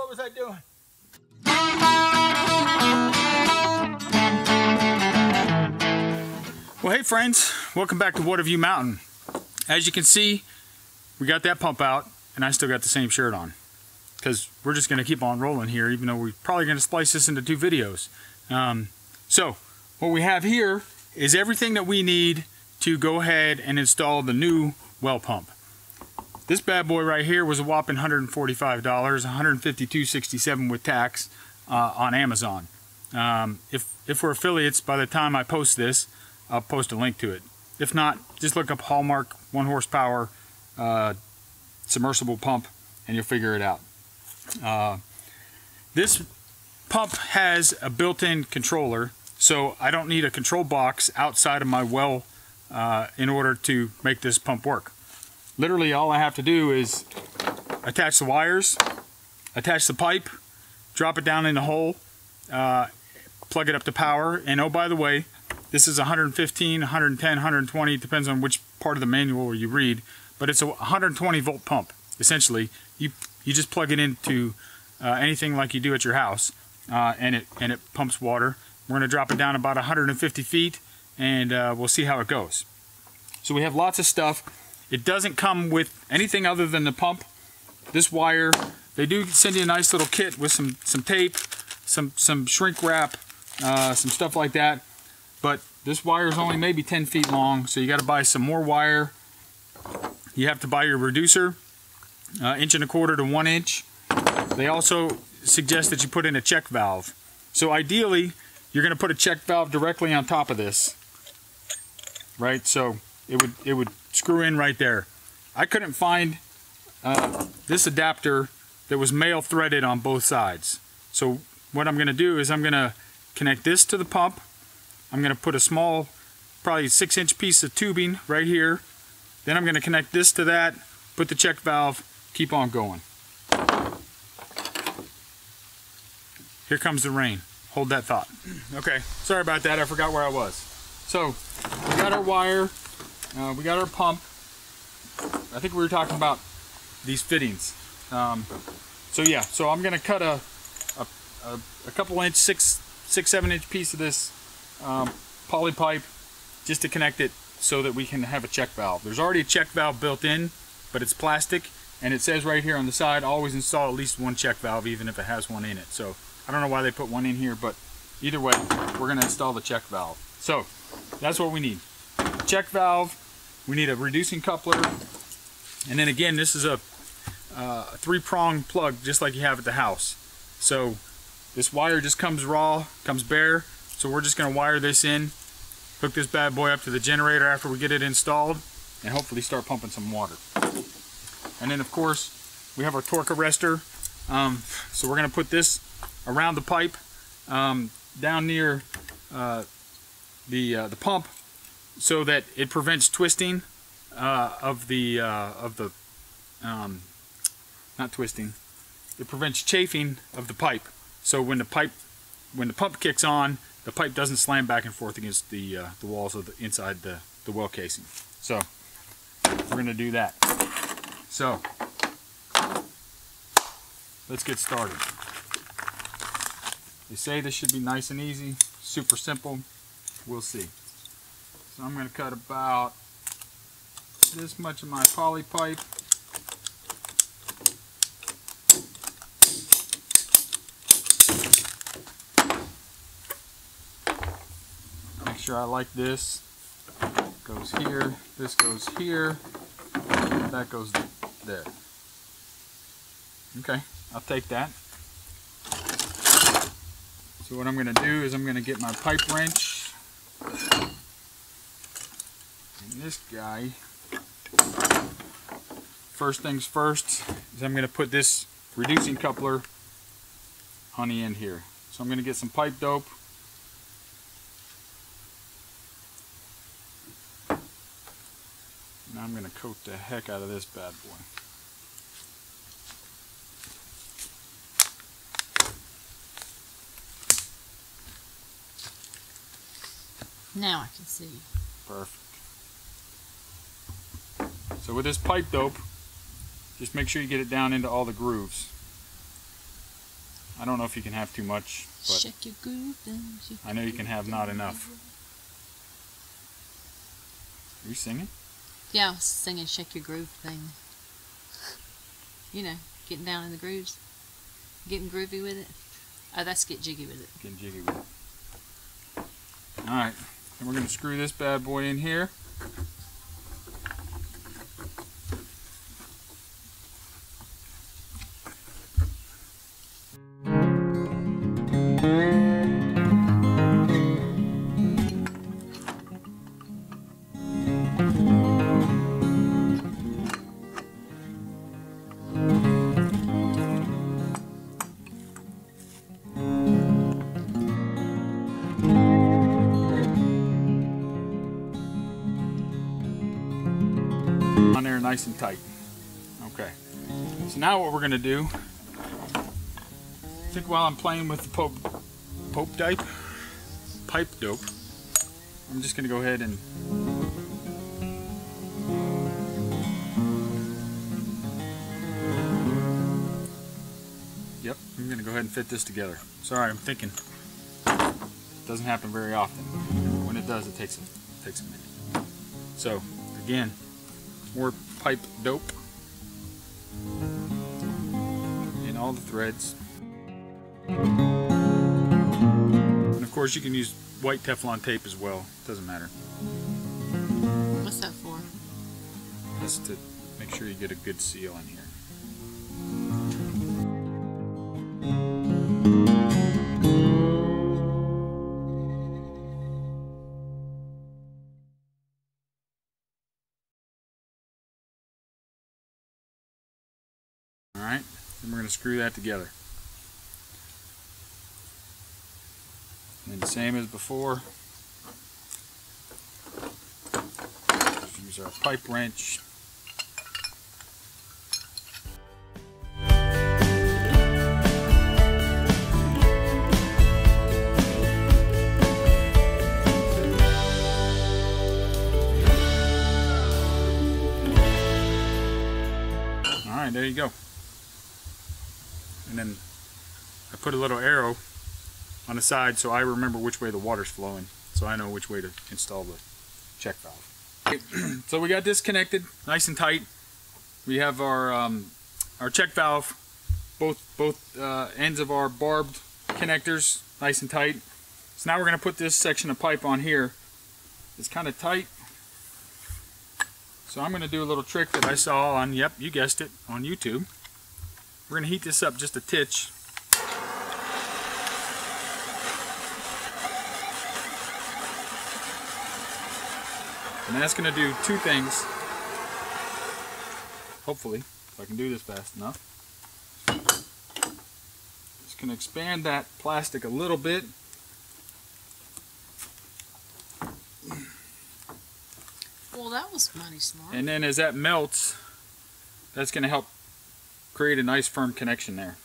What was I doing? Well, hey friends, welcome back to Watavue Mountain. As you can see, we got that pump out, and I still got the same shirt on. Because we're just going to keep on rolling here, even though we're probably going to splice this into 2 videos. So, what we have here is everything that we need to go ahead and install the new well pump. This bad boy right here was a whopping $145, $152.67 with tax on Amazon. If we're affiliates, by the time I post this, I'll post a link to it. If not, just look up Hallmark 1 horsepower submersible pump and you'll figure it out. This pump has a built-in controller, so I don't need a control box outside of my well in order to make this pump work. Literally all I have to do is attach the wires, attach the pipe, drop it down in the hole, plug it up to power, and oh, by the way, this is 115, 110, 120, it depends on which part of the manual you read, but it's a 120 volt pump. Essentially, you just plug it into anything like you do at your house, and it pumps water. We're going to drop it down about 150 feet, and we'll see how it goes. So we have lots of stuff. It doesn't come with anything other than the pump. This wire, they do send you a nice little kit with some tape, some shrink wrap, some stuff like that. But this wire is only maybe 10 feet long, so you got to buy some more wire. You have to buy your reducer, 1.25 inches to 1 inch. They also suggest that you put in a check valve. So ideally, you're going to put a check valve directly on top of this, right? So it would screw in right there. I couldn't find this adapter that was male threaded on both sides. So what I'm going to do is I'm going to connect this to the pump. I'm going to put a small, probably 6-inch piece of tubing right here. Then I'm going to connect this to that, put the check valve, keep on going. Here comes the rain. Hold that thought. Okay, sorry about that. I forgot where I was. So, we got our wire. We got our pump. I think we were talking about these fittings. So yeah, so I'm going to cut a couple inch, 6-7 inch piece of this poly pipe just to connect it so that we can have a check valve. There's already a check valve built in, but it's plastic, and it says right here on the side, always install at least 1 check valve, even if it has 1 in it. So I don't know why they put 1 in here, but either way, we're going to install the check valve. So that's what we need. A check valve, we need a reducing coupler, and then again, this is a 3-prong plug just like you have at the house. So this wire just comes raw, comes bare, so we're just going to wire this in, hook this bad boy up to the generator after we get it installed, and hopefully start pumping some water. And then of course we have our torque arrestor, so we're going to put this around the pipe down near the pump so that it prevents twisting of the not twisting, it prevents chafing of the pipe. So when the pump kicks on, the pipe doesn't slam back and forth against the walls of the inside the well casing. So we're going to do that. So let's get started. They say this should be nice and easy, super simple. We'll see. So I'm going to cut about this much of my poly pipe. Make sure I like this. Goes here, this goes here, that goes there. Okay, I'll take that. So what I'm going to do is I'm going to get my pipe wrench, and this guy, first things first, is I'm going to put this reducing coupler on the end here. So I'm going to get some pipe dope. Now I'm going to coat the heck out of this bad boy. Now I can see. Perfect. So with this pipe dope, just make sure you get it down into all the grooves. I don't know if you can have too much, but Shake your groove, I know you can have not enough. Are you singing? Yeah, I was singing Shake Your Groove thing. You know, getting down in the grooves. Getting groovy with it. Oh, that's get jiggy with it. Getting jiggy with it. Alright, then we're going to screw this bad boy in here. On there nice and tight. Okay. So now what we're going to do, I think while I'm playing with the pipe dope, I'm just going to go ahead and I'm going to go ahead and fit this together. Sorry, I'm thinking. It doesn't happen very often. When it does, it takes a minute. So, again, more pipe dope in all the threads. And of course, you can use white Teflon tape as well. Doesn't matter. What's that for? Just to make sure you get a good seal in here. Alright, then we're going to screw that together. And same as before, just use our pipe wrench. Alright, there you go. And then I put a little arrow on the side so I remember which way the water's flowing, so I know which way to install the check valve. So we got this connected nice and tight. We have our check valve, both ends of our barbed connectors nice and tight. So now we're going to put this section of pipe on here. It's kind of tight, so I'm going to do a little trick that I saw on, yep, you guessed it, on YouTube. We're going to heat this up just a titch. And that's going to do two things. Hopefully, if I can do this fast enough. Just going to expand that plastic a little bit. Well, that was mighty smart. And then as that melts, that's going to help create a nice firm connection there.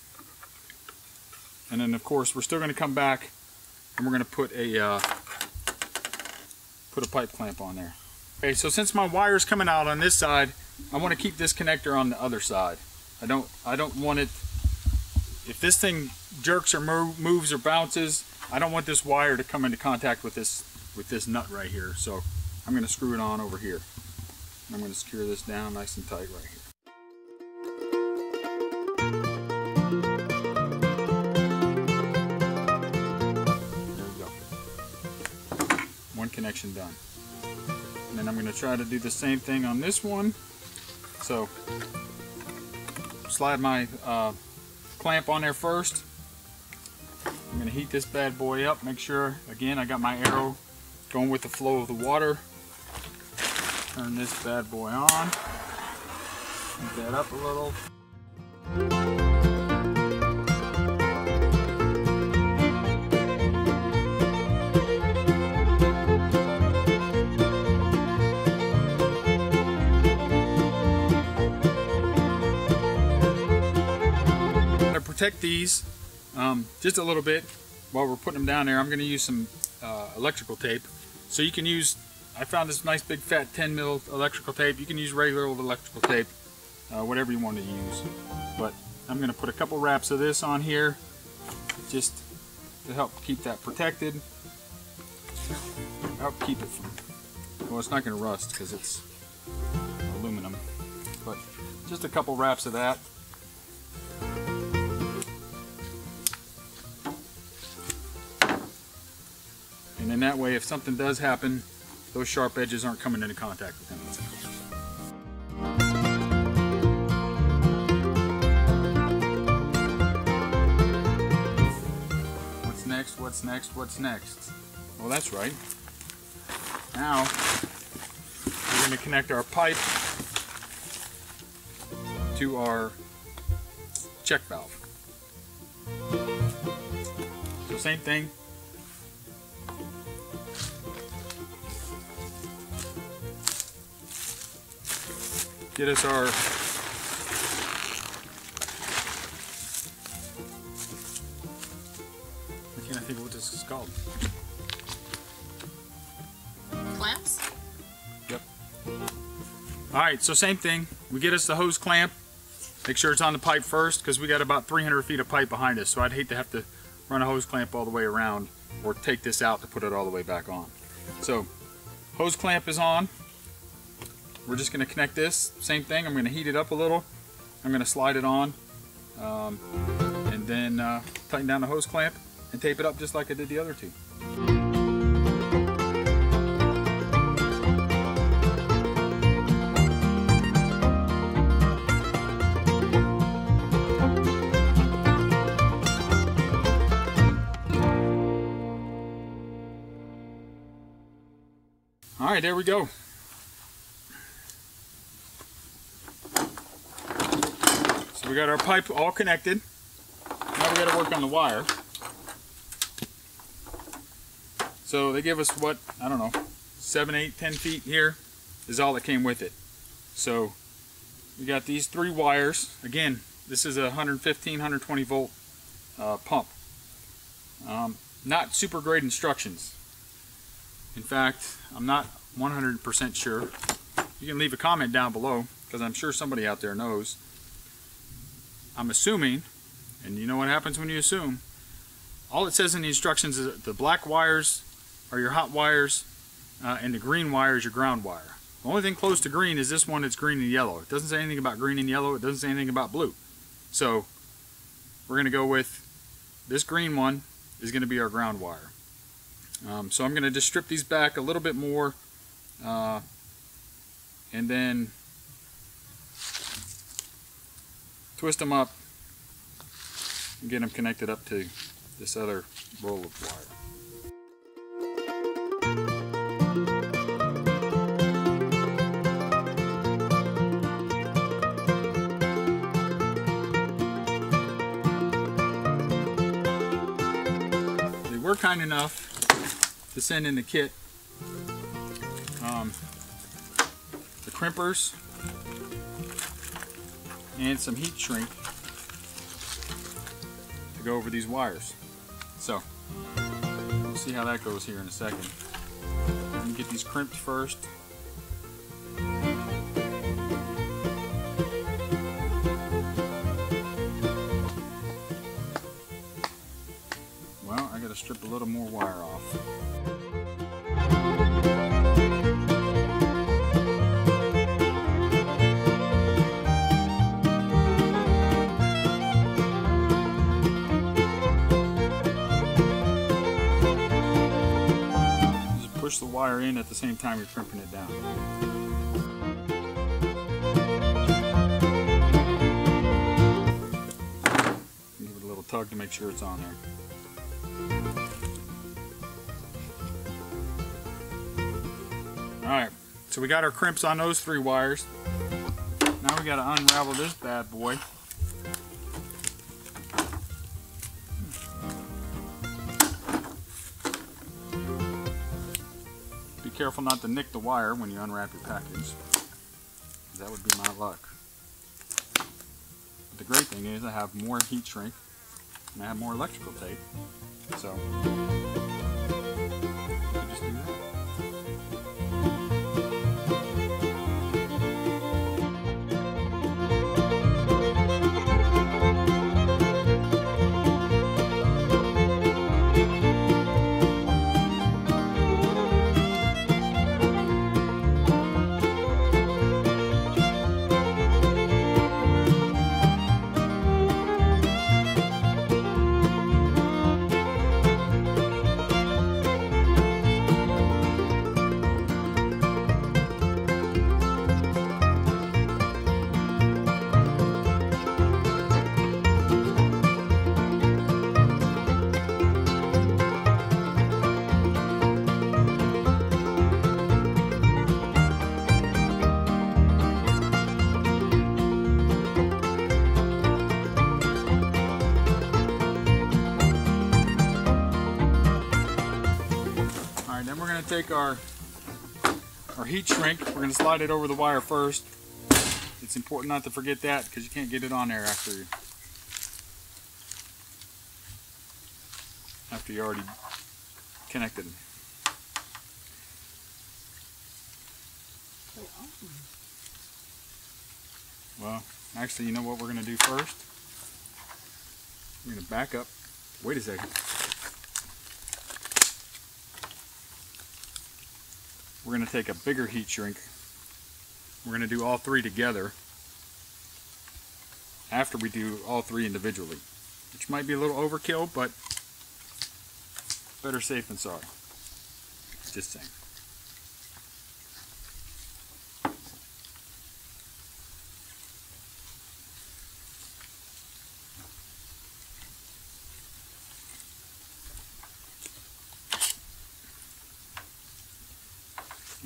And then of course we're still going to come back and we're going to put a pipe clamp on there. Okay, so since my wire's coming out on this side, I want to keep this connector on the other side. I don't want it, if this thing jerks or moves or bounces, I don't want this wire to come into contact with this nut right here. So I'm going to screw it on over here. And I'm going to secure this down nice and tight right here. One connection done. And then I'm going to try to do the same thing on this one. So slide my clamp on there first. I'm going to heat this bad boy up, make sure again I got my arrow going with the flow of the water. Turn this bad boy on. Heat that up a little. Protect these just a little bit while we're putting them down there. I'm going to use some electrical tape. So you can use, I found this nice big fat 10 mil electrical tape. You can use regular old electrical tape, whatever you want to use. But I'm going to put a couple wraps of this on here, just to help keep that protected. Help keep it from, well, it's not going to rust because it's aluminum, but just a couple wraps of that. And then that way, if something does happen, those sharp edges aren't coming into contact with anything. What's next? What's next? What's next? Well, that's right. Now, we're going to connect our pipe to our check valve. So same thing. Get us our I can't think of what this is called. Clamps? Yep. Alright, so same thing. We get us the hose clamp. Make sure it's on the pipe first because we got about 300 feet of pipe behind us. So I'd hate to have to run a hose clamp all the way around or take this out to put it all the way back on. So hose clamp is on. We're just going to connect this. Same thing. I'm going to heat it up a little. I'm going to slide it on. And then tighten down the hose clamp and tape it up just like I did the other two. All right, there we go. So we got our pipe all connected. Now we got to work on the wire. So they give us what, I don't know, 7, 8, 10 feet here is all that came with it. So we got these 3 wires. Again, this is a 115, 120 volt pump. Not super great instructions. In fact, I'm not 100% sure. You can leave a comment down below because I'm sure somebody out there knows. I'm assuming, and you know what happens when you assume, all it says in the instructions is that the black wires are your hot wires and the green wire is your ground wire. The only thing close to green is this one that's green and yellow. It doesn't say anything about green and yellow. It doesn't say anything about blue. So we're going to go with this green one is going to be our ground wire. So I'm going to just strip these back a little bit more and then twist them up and get them connected up to this other roll of wire. They were kind enough to send in the kit the crimpers and some heat shrink to go over these wires. So we'll see how that goes here in a second. Let me get these crimped first. Well, I gotta strip a little more wire off. Push the wire in at the same time you're crimping it down. Give it a little tug to make sure it's on there. Alright, so we got our crimps on those 3 wires. Now we got to unravel this bad boy. Be careful not to nick the wire when you unwrap your package. That would be my luck. But the great thing is I have more heat shrink and I have more electrical tape. So I can just do that. to take our heat shrink. We're going to slide it over the wire first. It's important not to forget that because you can't get it on there after you already connected. Well, actually, you know what we're going to do first? We're going to back up. Wait a second. We're going to take a bigger heat shrink. We're going to do all three together after we do all three individually, which might be a little overkill, but better safe than sorry. Just saying.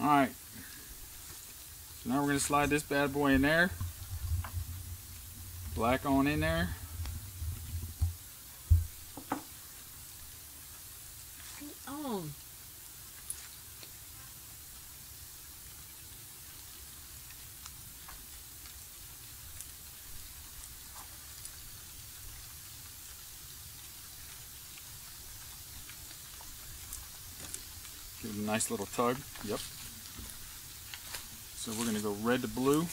Alright, so now we're going to slide this bad boy in there, black on in there. Oh. Give it a nice little tug. Yep. So we're going to go red to blue.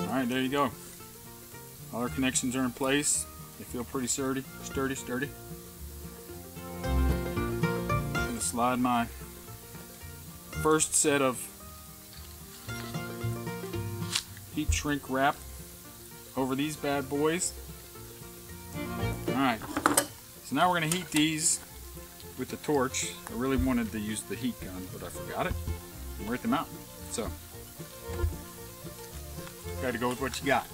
Alright, there you go. All our connections are in place. They feel pretty sturdy. I'm going to slide my first set of heat shrink wrap over these bad boys. Alright, so now we're going to heat these with the torch. I really wanted to use the heat gun, but I forgot it. We're at the mountain, so got to go with what you got.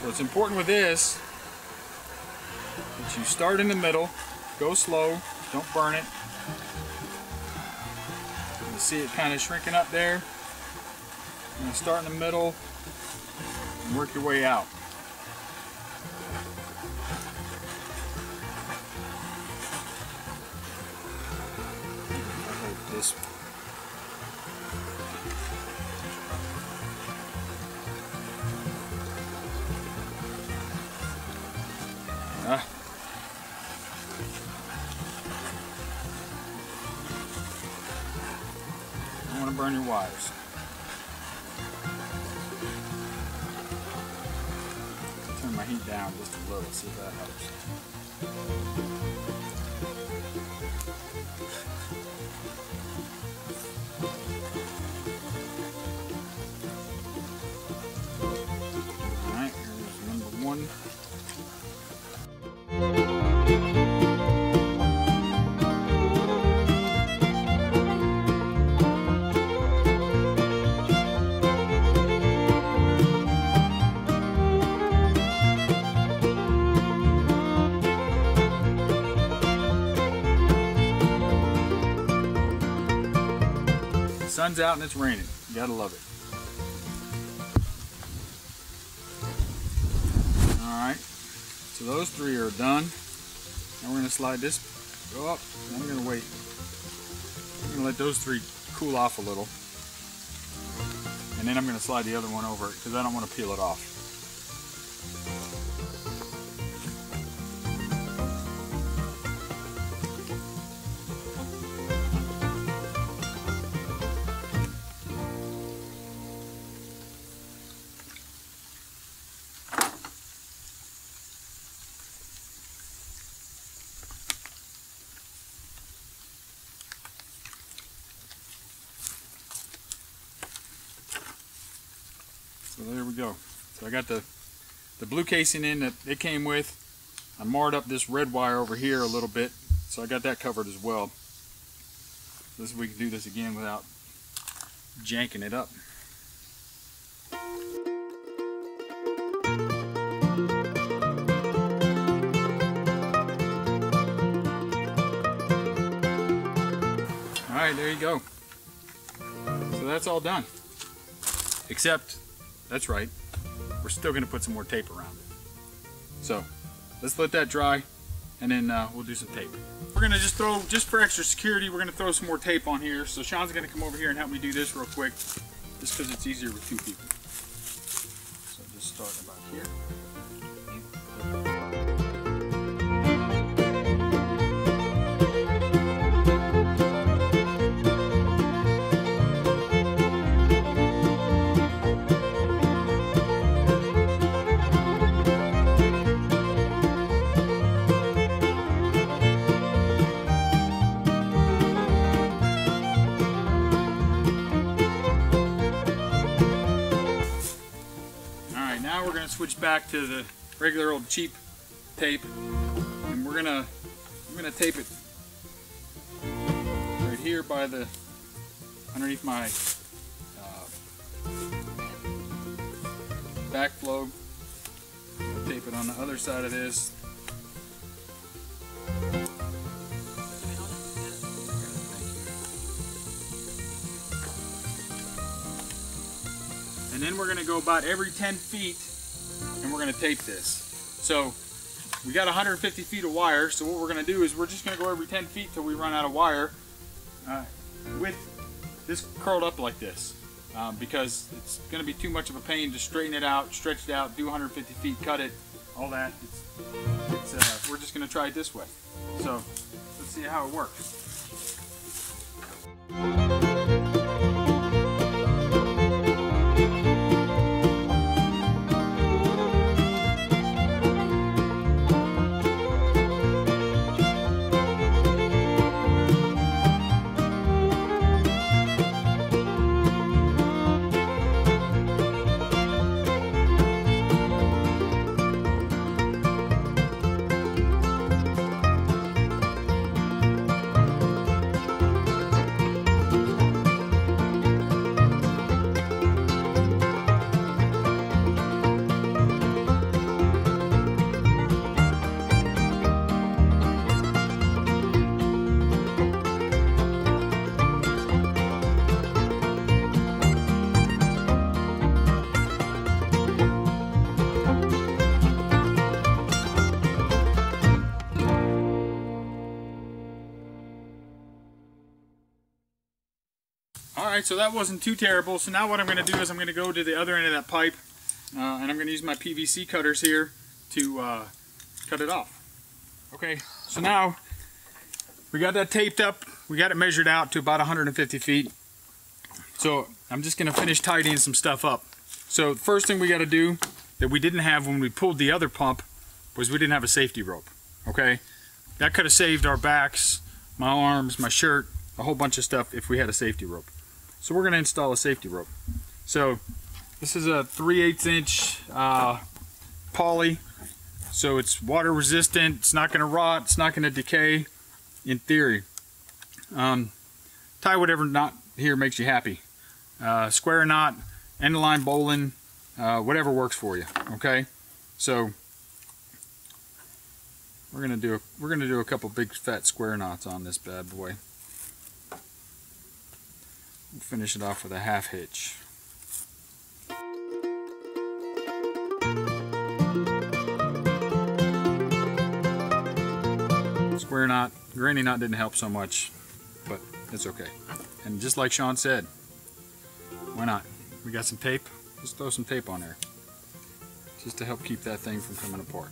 So it's important with this that you start in the middle, go slow, don't burn it. You see it kind of shrinking up there. You're going to start in the middle and work your way out. I hope this. Don't want to burn your wires. Turn my heat down just a little, see if that helps. Alright, here's number one. Sun's out and it's raining. You gotta love it. Alright, so those three are done. Now we're gonna slide this, go up, and I'm gonna wait. I'm gonna let those three cool off a little. And then I'm gonna slide the other one over it because I don't want to peel it off. So there we go. So I got the blue casing in that it came with. I marred up this red wire over here a little bit, so I got that covered as well. We can do this again without janking it up. Alright, there you go. So that's all done. Except, that's right, we're still going to put some more tape around it. So, let's let that dry, and then we'll do some tape. We're going to just throw, just for extra security, we're going to throw some more tape on here. So Sean's going to come over here and help me do this real quick, just because it's easier with two people. So just start about here. Switch back to the regular old cheap tape, and I'm gonna tape it right here by the underneath my backflow. Tape it on the other side of this. And then we're gonna go about every 10 feet. And we're going to tape this. So we got 150 feet of wire, so what we're going to do is we're just going to go every 10 feet till we run out of wire with this curled up like this, because it's going to be too much of a pain to straighten it out, stretch it out, do 150 feet, cut it, all that. We're just going to try it this way. So let's see how it works. Alright, so that wasn't too terrible. So now what I'm going to do is I'm going to go to the other end of that pipe, and I'm going to use my PVC cutters here to cut it off. Okay, so now we got that taped up. We got it measured out to about 150 feet. So I'm just going to finish tidying some stuff up. So the first thing we got to do that we didn't have when we pulled the other pump was we didn't have a safety rope. Okay, that could have saved our backs, my arms, my shirt, a whole bunch of stuff if we had a safety rope. So we're going to install a safety rope. So this is a 3/8 inch poly. So it's water resistant, it's not going to rot, it's not going to decay, in theory. Tie whatever knot here makes you happy. Square knot, end of line bowline, whatever works for you, okay? So we're gonna do a couple big fat square knots on this bad boy. We'll finish it off with a half hitch. Square knot, granny knot didn't help so much, but it's okay. And just like Sean said, why not? We got some tape, let's throw some tape on there, just to help keep that thing from coming apart.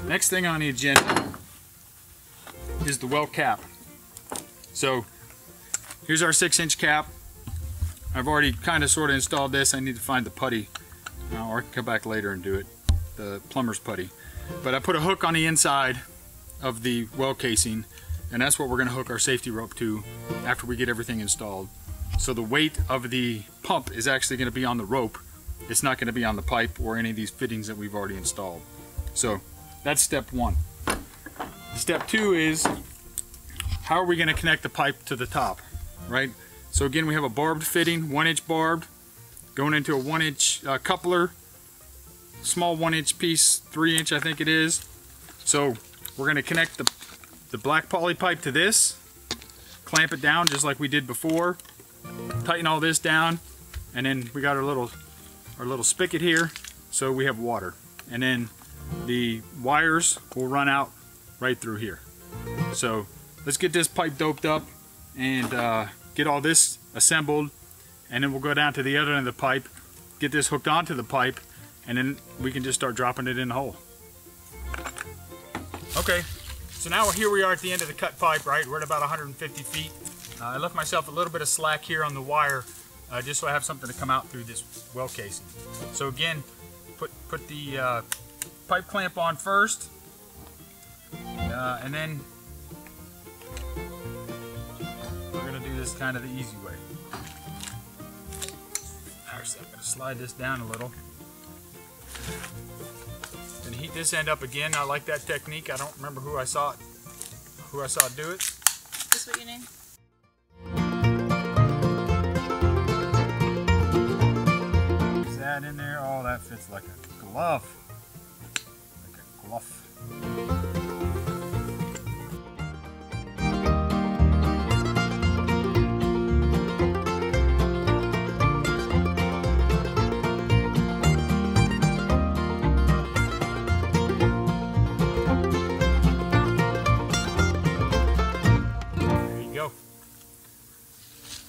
Next thing on the agenda is the well cap. So here's our 6-inch cap. I've already kind of sort of installed this. I need to find the putty, or I can come back later and do it, the plumber's putty. But I put a hook on the inside of the well casing, and that's what we're going to hook our safety rope to after we get everything installed. So the weight of the pump is actually going to be on the rope. It's not going to be on the pipe or any of these fittings that we've already installed. So that's step one. Step two is, how are we going to connect the pipe to the top, right? So again, we have a barbed fitting, 1-inch barbed, going into a 1-inch coupler, small 1-inch piece, 3-inch I think it is. So we're going to connect the black poly pipe to this, clamp it down just like we did before, tighten all this down, and then we got our little spigot here, so we have water. And then the wires will run out right through here. So let's get this pipe doped up and get all this assembled, and then we'll go down to the other end of the pipe, get this hooked onto the pipe, and then we can just start dropping it in the hole. Okay, so now here we are at the end of the cut pipe, right? We're at about 150 feet. I left myself a little bit of slack here on the wire just so I have something to come out through this well casing. So again, put the pipe clamp on first, and then we're going to do this kind of the easy way. Alright, so I'm going to slide this down a little. And heat this end up again. I like that technique. I don't remember who I saw it do it. Is this what you name? Is that in there? Oh, that fits like a glove. Like a glove.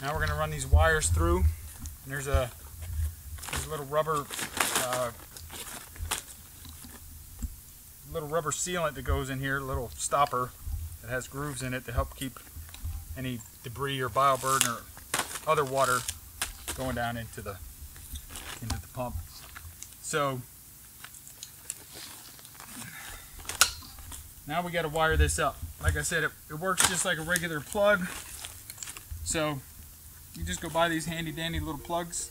Now we're going to run these wires through. And there's a little rubber sealant that goes in here, a little stopper that has grooves in it to help keep any debris or bioburden or other water going down into the pump. So now we got to wire this up. Like I said, it works just like a regular plug. So you just go buy these handy dandy little plugs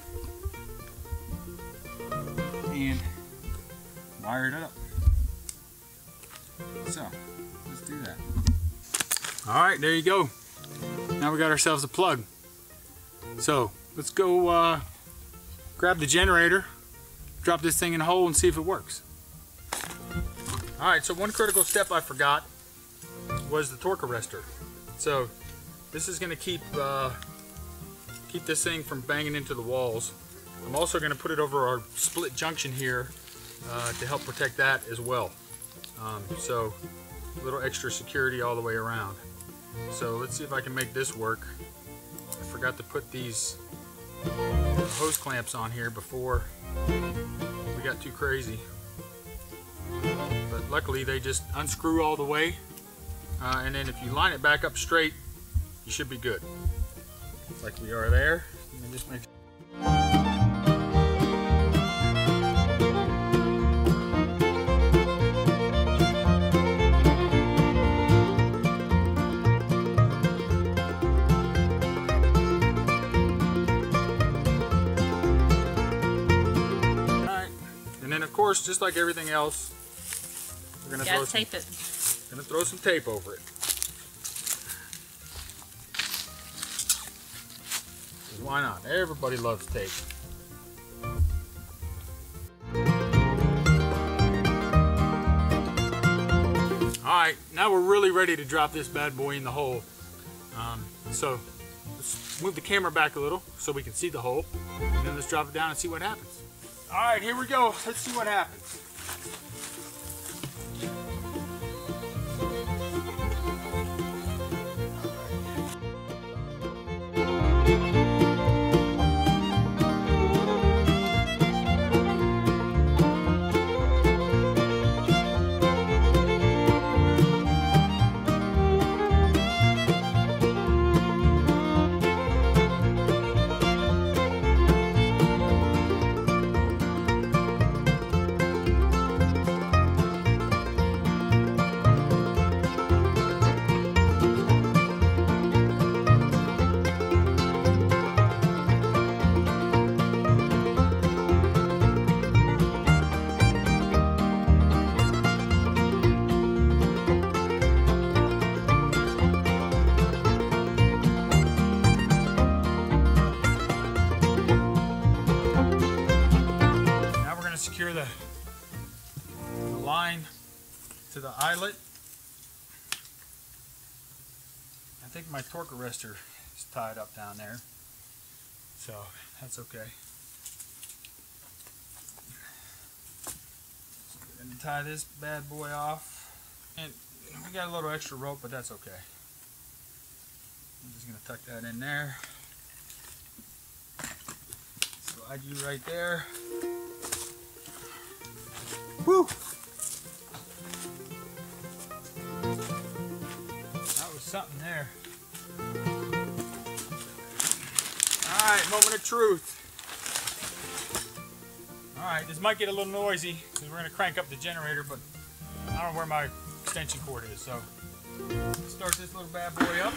and wire it up. So let's do that. Alright, there you go. Now we got ourselves a plug. So let's go grab the generator, drop this thing in a hole and see if it works. Alright, so one critical step I forgot was the torque arrestor. So this is going to keep this thing from banging into the walls. I'm also going to put it over our split junction here to help protect that as well. So a little extra security all the way around. So let's see if I can make this work. I forgot to put these hose clamps on here before we got too crazy. But luckily they just unscrew all the way. And then if you line it back up straight, you should be good. Like we are there. And just make Alright. And then of course, just like everything else, we're gonna throw some tape over it. Why not? Everybody loves tape. Alright, now we're really ready to drop this bad boy in the hole. So let's move the camera back a little so we can see the hole. And then let's drop it down and see what happens. Alright, here we go. Let's see what happens. secure the line to the eyelet. I think my torque arrestor is tied up down there, so that's okay. So we're going to tie this bad boy off, and we got a little extra rope, but that's okay. I'm just going to tuck that in there. Slide you right there. Woo! That was something there. Alright, moment of truth. Alright, this might get a little noisy because we're going to crank up the generator, but I don't know where my extension cord is, so let's start this little bad boy up.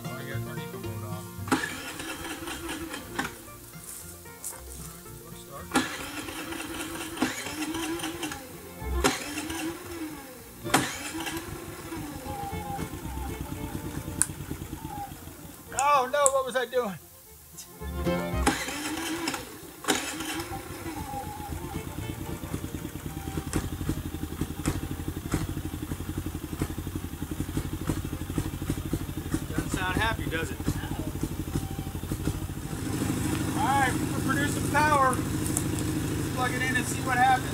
Oh, I got to turn eco mode off. Let's start. Oh no, what was I doing? Doesn't sound happy, does it? Alright, we're producing power. Let's plug it in and see what happens.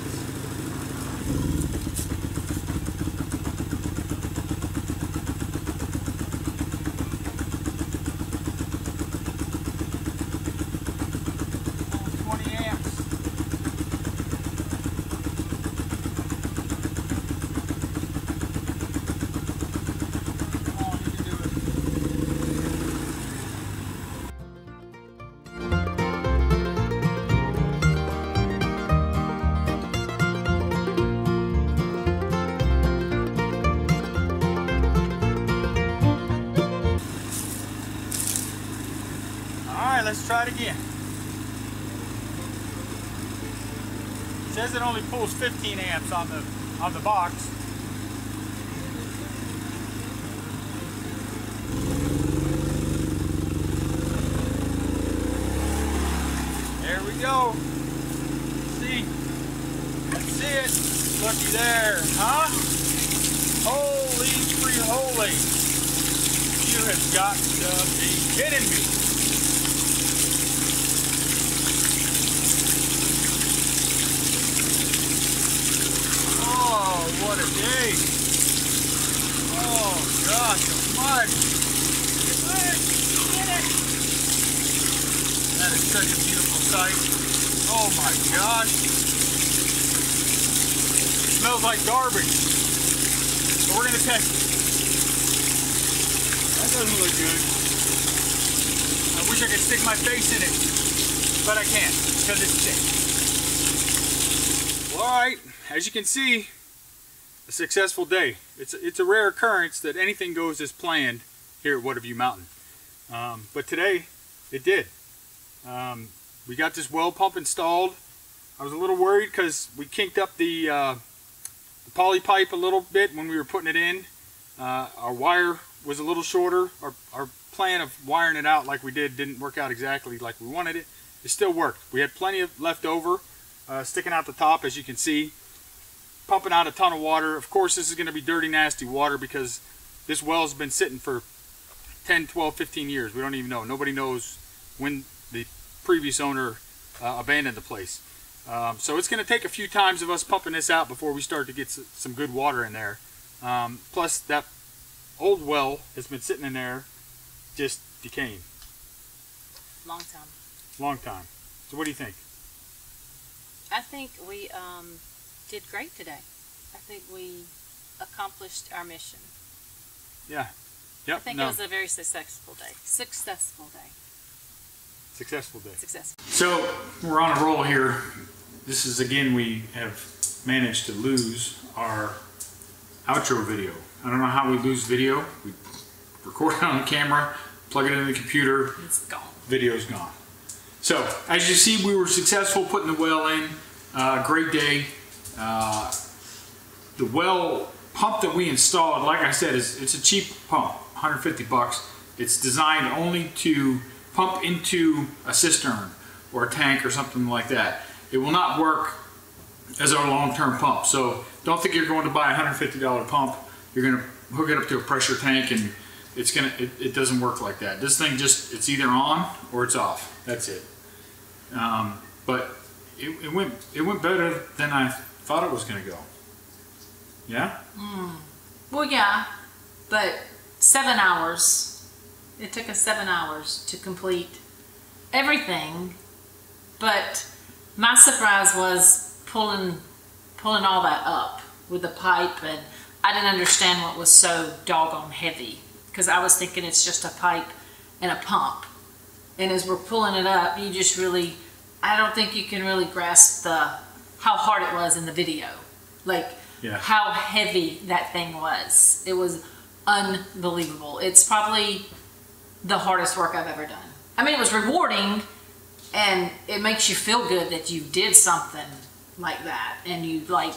Let's try it again. It says it only pulls 15 amps on the box. There we go. See? Let's see it. Looky there, huh? Holy free holy. You have got to be kidding me. Oh, what a day! Oh, gosh almighty! Get it! That is such a beautiful sight. Oh my gosh! It smells like garbage. But we're gonna test it. That doesn't look good. I wish I could stick my face in it, but I can't because it's thick. All right, as you can see, a successful day. It's a rare occurrence that anything goes as planned here at Watavue Mountain. But today, it did. We got this well pump installed. I was a little worried because we kinked up the poly pipe a little bit when we were putting it in. Our wire was a little shorter. Our plan of wiring it out like we didn't work out exactly like we wanted it. It still worked. We had plenty of left over sticking out the top, as you can see. Pumping out a ton of water. Of course, this is going to be dirty, nasty water because this well's been sitting for 10, 12, 15 years. We don't even know. Nobody knows when the previous owner abandoned the place. So it's going to take a few times of us pumping this out before we start to get some good water in there. Plus, that old well has been sitting in there just decaying. Long time. Long time. So what do you think? I think we did great today. I think we accomplished our mission. Yeah. Yep. I think it was a very successful day. Successful day. Successful day. Successful. So we're on a roll here. This is, again, we have managed to lose our outro video. I don't know how we lose video. We record it on the camera, plug it in the computer. It's gone. Video's gone. So as you see, we were successful putting the well in. Great day. The well pump that we installed, like I said, it's a cheap pump, 150 bucks. It's designed only to pump into a cistern or a tank or something like that. It will not work as our long-term pump. So don't think you're going to buy a $150 pump. You're going to hook it up to a pressure tank and it doesn't work like that. This thing it's either on or it's off. That's it. But it went better than I thought it was going to go. Yeah? Well, yeah, but 7 hours. It took us 7 hours to complete everything. But my surprise was pulling all that up with the pipe, and I didn't understand what was so doggone heavy, because I was thinking it's just a pipe and a pump. And as we're pulling it up, you just really, I don't think you can really grasp how hard it was in the video. Like, how heavy that thing was. It was unbelievable. It's probably the hardest work I've ever done. I mean, it was rewarding, and it makes you feel good that you did something like that. And you, like,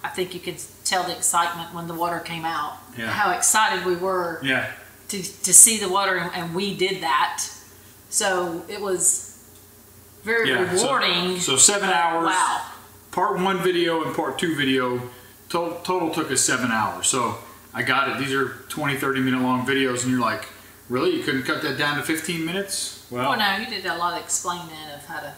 I think you could tell the excitement when the water came out. Yeah. How excited we were to see the water, and we did that. So it was very rewarding. So 7 hours. Wow. Part 1 video and part 2 video total took us 7 hours. So I got it. These are 20-30 minute long videos, and you're like, really? You couldn't cut that down to 15 minutes? Well, no, you did a lot of explaining of how to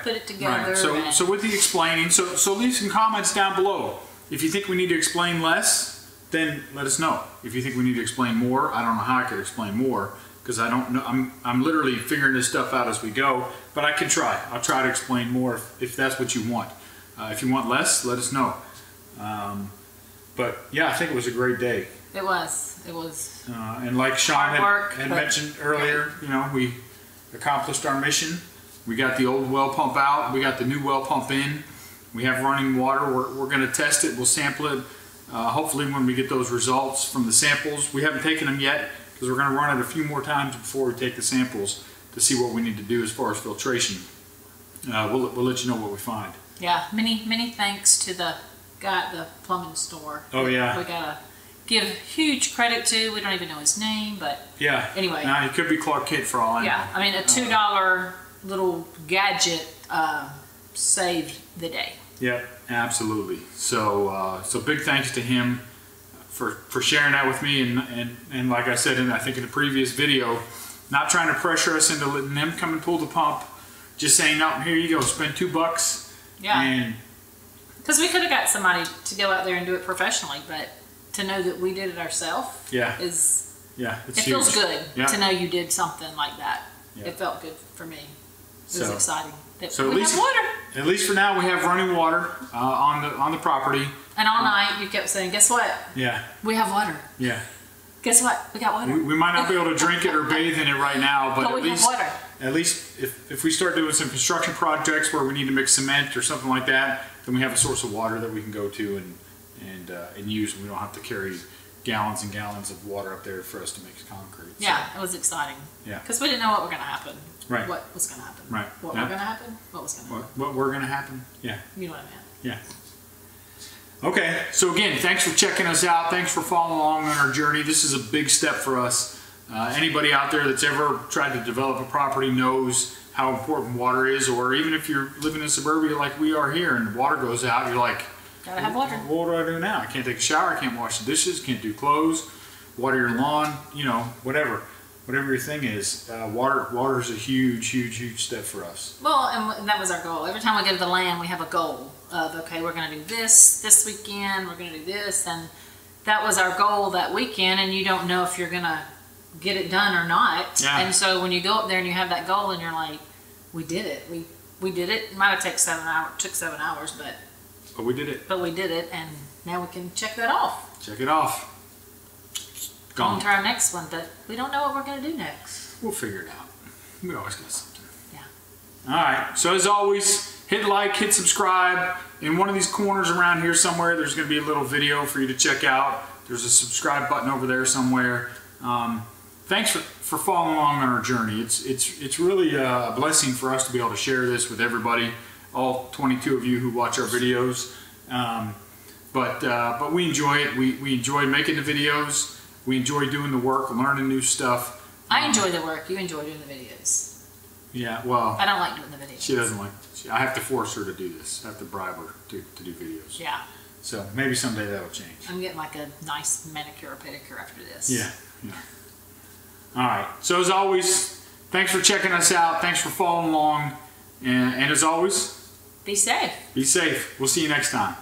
put it together. Right. So with the explaining, so leave some comments down below. If you think we need to explain less, then let us know. If you think we need to explain more, I don't know how I could explain more, because I don't know. I'm literally figuring this stuff out as we go, but I can try. I'll try to explain more if that's what you want. If you want less, let us know. But yeah, I think it was a great day. It was. And like Sean had mentioned earlier, you know, we accomplished our mission. We got the old well pump out. We got the new well pump in. We have running water. We're going to test it. We'll sample it. Hopefully when we get those results from the samples. We haven't taken them yet because we're going to run it a few more times before we take the samples to see what we need to do as far as filtration. We'll let you know what we find. Yeah, many thanks to the guy at the plumbing store. Oh yeah. We got to give huge credit to. We don't even know his name, but anyway. Nah, he could be Clark Kent for all I know. Yeah, I mean, a $2 little gadget saved the day. Yep, absolutely. So so big thanks to him for sharing that with me, and like I said, I think in the previous video, not trying to pressure us into letting them come and pull the pump, just saying, no, here you go, spend $2. Yeah. Because we could have got somebody to go out there and do it professionally, but to know that we did it ourselves is it feels good to know you did something like that. Yeah. It felt good for me. It was exciting. So we have water. At least for now, we have running water on the property. And all night you kept saying, "Guess what? Yeah, we have water." Yeah. Guess what? We got water. We might not be able to drink it or bathe in it right now, but at least have water. At least if we start doing some construction projects where we need to mix cement or something like that, then we have a source of water that we can go to and use. We don't have to carry gallons and gallons of water up there for us to mix concrete. Yeah, so it was exciting. Yeah, because we didn't know what was going to happen. Right. What was going to happen. Right. What was going to happen. What was going to happen. What were going to happen. Yeah. You know what I meant. Yeah. Okay, so again, thanks for checking us out. Thanks for following along on our journey. This is a big step for us. Anybody out there that's ever tried to develop a property knows how important water is, or even if you're living in suburbia like we are here and the water goes out, you're like, gotta have water. What do I do now? I can't take a shower, I can't wash the dishes, can't do clothes, water your lawn, you know, whatever your thing is. Water is a huge step for us. Well, and that was our goal. Every time we go to the land, we have a goal of, okay, we're going to do this weekend, we're going to do this, and that was our goal that weekend, and you don't know if you're going to get it done or not. Yeah. And so when you go up there and you have that goal and you're like, we did it. We did it. It might have taken 7 hours. Took 7 hours, but we did it. But we did it, and now we can check that off. Check it off. On to our next one, but we don't know what we're going to do next. We'll figure it out. We always got something. Yeah. All right. So as always, hit like, hit subscribe. In one of these corners around here somewhere, there's going to be a little video for you to check out. There's a subscribe button over there somewhere. Thanks for following along on our journey. It's really a blessing for us to be able to share this with everybody, all 22 of you who watch our videos. But we enjoy it. We enjoy making the videos. We enjoy doing the work, learning new stuff. I enjoy the work. You enjoy doing the videos. Yeah, well, I don't like doing the videos. she doesn't like. I have to force her to do this. I have to bribe her to do videos. Yeah. So maybe someday that'll change. I'm getting like a nice manicure or pedicure after this. Yeah. All right. So as always, thanks for checking us out. Thanks for following along. And as always, Be safe. be safe. We'll see you next time.